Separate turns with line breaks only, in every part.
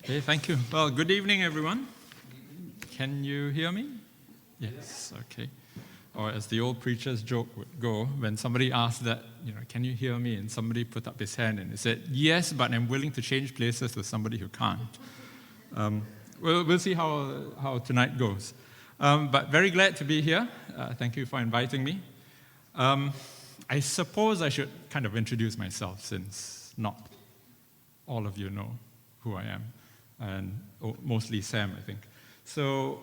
Okay, thank you. Well, good evening, everyone. Can you hear me? Yes, okay. Or as the old preacher's joke would go, when somebody asked that, can you hear me? And somebody put up his hand and he said, yes, but I'm willing to change places with somebody who can't. We'll see how tonight goes. But very glad to be here. Thank you for inviting me. I suppose I should kind of introduce myself since not all of you know who I am, and mostly Sam, I think. So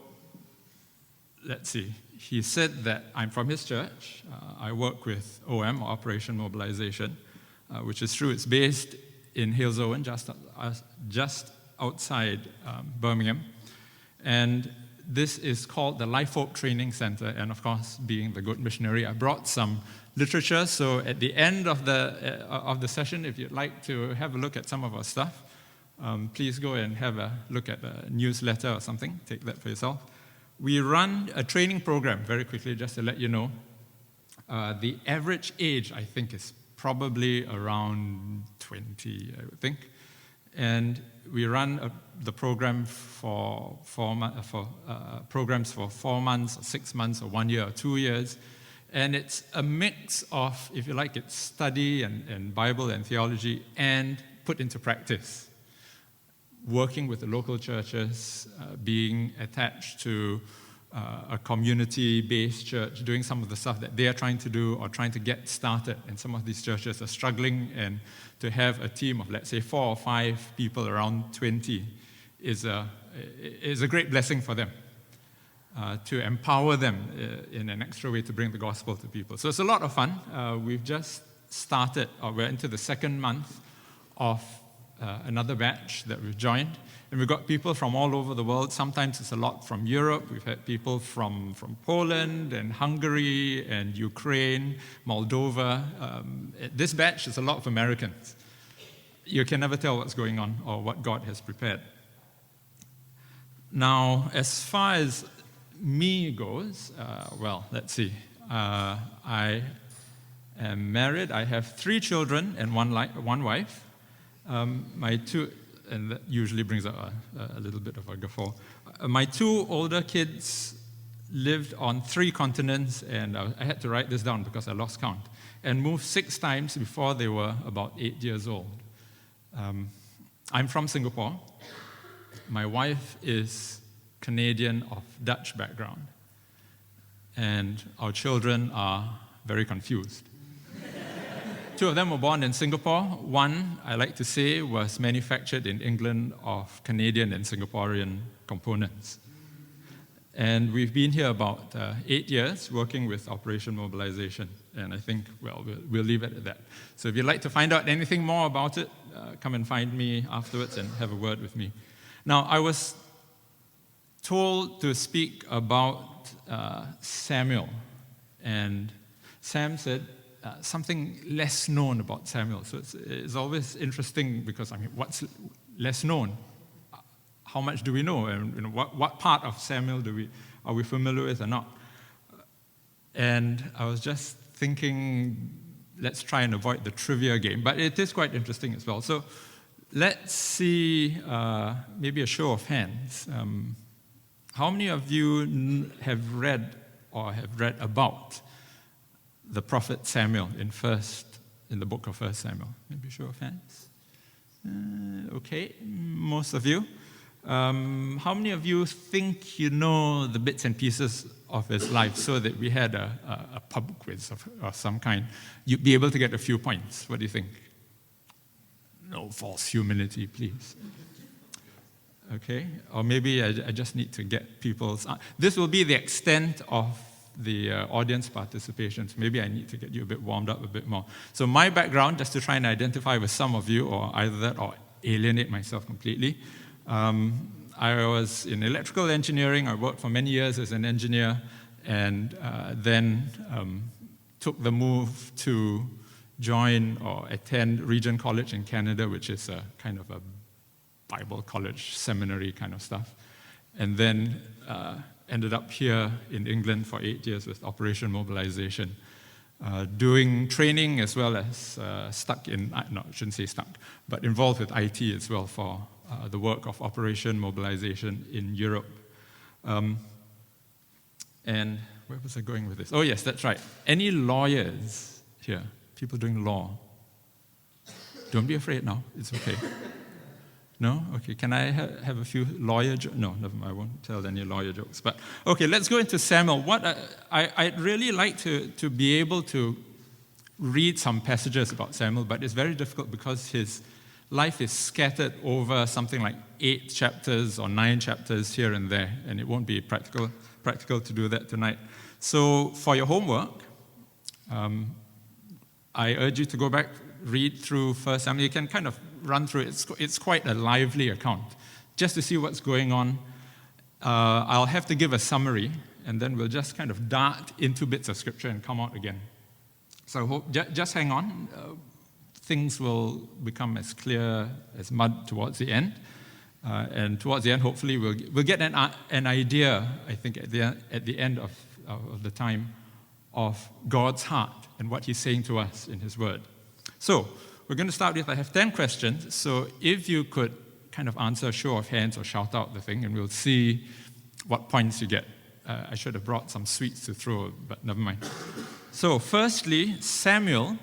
let's see. He said that I'm from his church. I work with OM, or Operation Mobilization, which is true. It's based in Halesowen, just outside Birmingham. And this is called the Life Hope Training Center. And of course, being the good missionary, I brought some literature. So at the end of the session, if you'd like to have a look at some of our stuff, please go and have a look at the newsletter or something. Take that for yourself. We run a training program, very quickly, just to let you know. The average age, I think, is probably around 20, I would think. And we run the program for programs for 4 months, or 6 months, or 1 year, or 2 years. And it's a mix of, if you like, it's study and Bible and theology and put into practice. Working with the local churches, being attached to a community-based church, doing some of the stuff that they are trying to do or trying to get started. And some of these churches are struggling, and to have a team of, let's say, 4 or 5 people around 20 is a great blessing for them, to empower them in an extra way to bring the gospel to people. So it's a lot of fun. We've just started, or we're into the 2nd month of another batch that we've joined. And we've got people from all over the world. Sometimes it's a lot from Europe. We've had people from Poland and Hungary and Ukraine, Moldova. This batch is a lot of Americans. You can never tell what's going on or what God has prepared. Now, as far as me goes, well, let's see. I am married. I have 3 children and one wife. My 2, and that usually brings up a little bit of a guffaw. My 2 older kids lived on 3 continents, and I had to write this down because I lost count, and moved 6 times before they were about 8 years old. I'm from Singapore. My wife is Canadian of Dutch background, and our children are very confused. 2 of them were born in Singapore. 1, I like to say, was manufactured in England of Canadian and Singaporean components. And we've been here about 8 years working with Operation Mobilization. And I think, well, we'll leave it at that. So if you'd like to find out anything more about it, come and find me afterwards and have a word with me. Now, I was told to speak about Samuel. And Sam said, something less known about Samuel. So it's always interesting because, what's less known? How much do we know? And what part of Samuel are we familiar with or not? And I was just thinking, let's try and avoid the trivia game. But it is quite interesting as well. So let's see, maybe a show of hands. How many of you have read or have read about the prophet Samuel in the book of 1 Samuel? Maybe show of hands. Okay, most of you. How many of you think you know the bits and pieces of his life so that we had a pub quiz of some kind? You'd be able to get a few points. What do you think? No false humility, please. Okay, or maybe I just need to get people's... This will be the extent of the audience participation. So maybe I need to get you a bit warmed up a bit more. So my background, just to try and identify with some of you, or either that or alienate myself completely. I was in electrical engineering. I worked for many years as an engineer, and then took the move to join or attend Regent College in Canada, which is a kind of a Bible college, seminary kind of stuff. And then ended up here in England for 8 years with Operation Mobilization, doing training as well as stuck in, no, I shouldn't say stuck, but involved with IT as well for the work of Operation Mobilization in Europe. And where was I going with this? Oh, yes, that's right. Any lawyers here? People doing law? Don't be afraid now. It's okay. No? Okay. Can I have a few lawyer jokes? No, never mind. I won't tell any lawyer jokes. But, okay, let's go into Samuel. I'd really like to be able to read some passages about Samuel, but it's very difficult because his life is scattered over something like 8 chapters or 9 chapters here and there, and it won't be practical to do that tonight. So for your homework, I urge you to go back, read through 1 Samuel. You can kind of run through it. It's quite a lively account. Just to see what's going on, I'll have to give a summary, and then we'll just kind of dart into bits of scripture and come out again. So I hope, just hang on. Things will become as clear as mud towards the end. And towards the end, hopefully, we'll get an idea, I think, at the end of the time, of God's heart and what he's saying to us in his word. So we're going to start with, I have 10 questions. So if you could kind of answer a show of hands or shout out the thing, and we'll see what points you get. I should have brought some sweets to throw, but never mind. So firstly, Samuel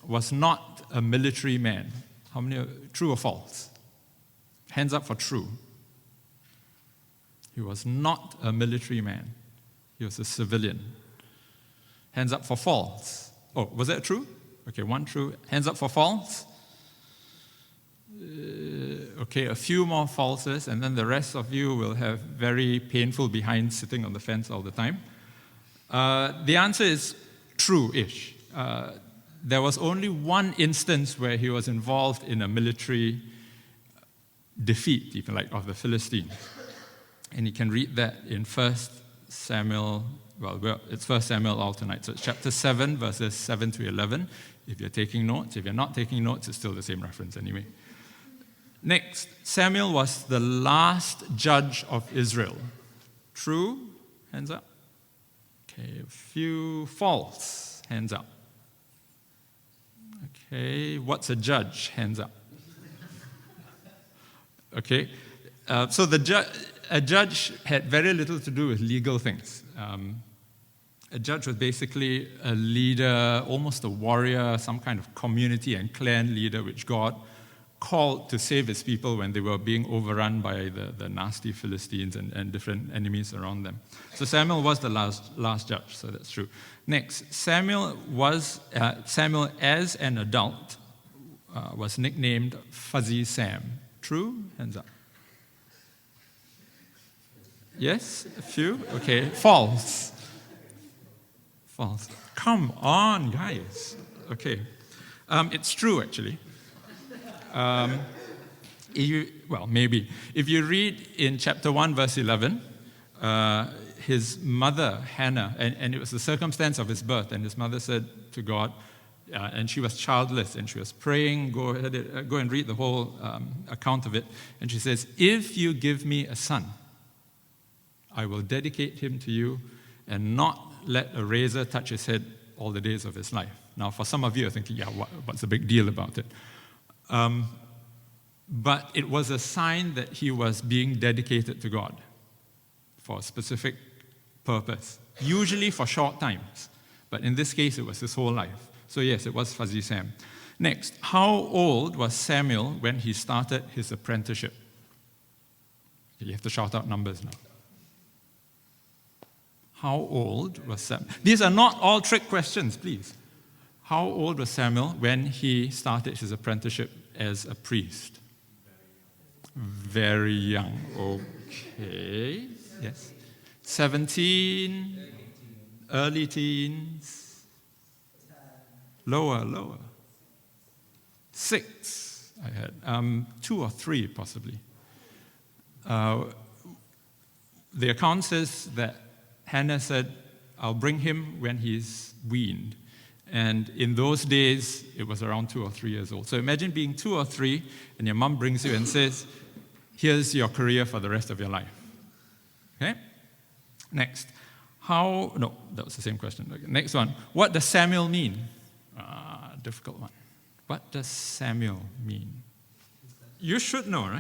was not a military man. How many are true or false? Hands up for true. He was not a military man. He was a civilian. Hands up for false. Oh, was that true? Okay, 1 true. Hands up for false. Okay, a few more falses, and then the rest of you will have very painful behinds sitting on the fence all the time. The answer is true-ish. There was only one instance where he was involved in a military defeat, if you like, of the Philistines. And you can read that in 1 Samuel, it's 1 Samuel all tonight. So it's chapter 7, verses 7 to 11, if you're taking notes. If you're not taking notes, it's still the same reference anyway. Next, Samuel was the last judge of Israel. True? Hands up. Okay, a few false. Hands up. Okay, what's a judge? Hands up. Okay, so a judge had very little to do with legal things. A judge was basically a leader, almost a warrior, some kind of community and clan leader which God called to save his people when they were being overrun by the nasty Philistines and different enemies around them. So Samuel was the last judge, so that's true. Next, Samuel as an adult was nicknamed Fuzzy Sam. True? Hands up. Yes? A few? Okay. False. False. Come on, guys. Okay. It's true, actually. Maybe. If you read in chapter 1, verse 11, his mother, Hannah, and it was the circumstance of his birth, and his mother said to God, and she was childless, and she was praying, go and read the whole account of it, and she says, if you give me a son, I will dedicate him to you and not let a razor touch his head all the days of his life. Now, for some of you are thinking, yeah, what's the big deal about it? But it was a sign that he was being dedicated to God for a specific purpose, usually for short times. But in this case, it was his whole life. So yes, it was Fuzzy Sam. Next, how old was Samuel when he started his apprenticeship? You have to shout out numbers now. How old was Samuel? These are not all trick questions, please. How old was Samuel when he started his apprenticeship as a priest? Very young. Okay. Yes. 17, early teens, lower. 6, I had. 2 or 3, possibly. The account says that Hannah said, I'll bring him when he's weaned. And in those days, it was around 2 or 3 years old. So imagine being 2 or 3, and your mom brings you and says, here's your career for the rest of your life. Okay? Next. No, that was the same question. Okay, next one. What does Samuel mean? Difficult one. What does Samuel mean? You should know, right?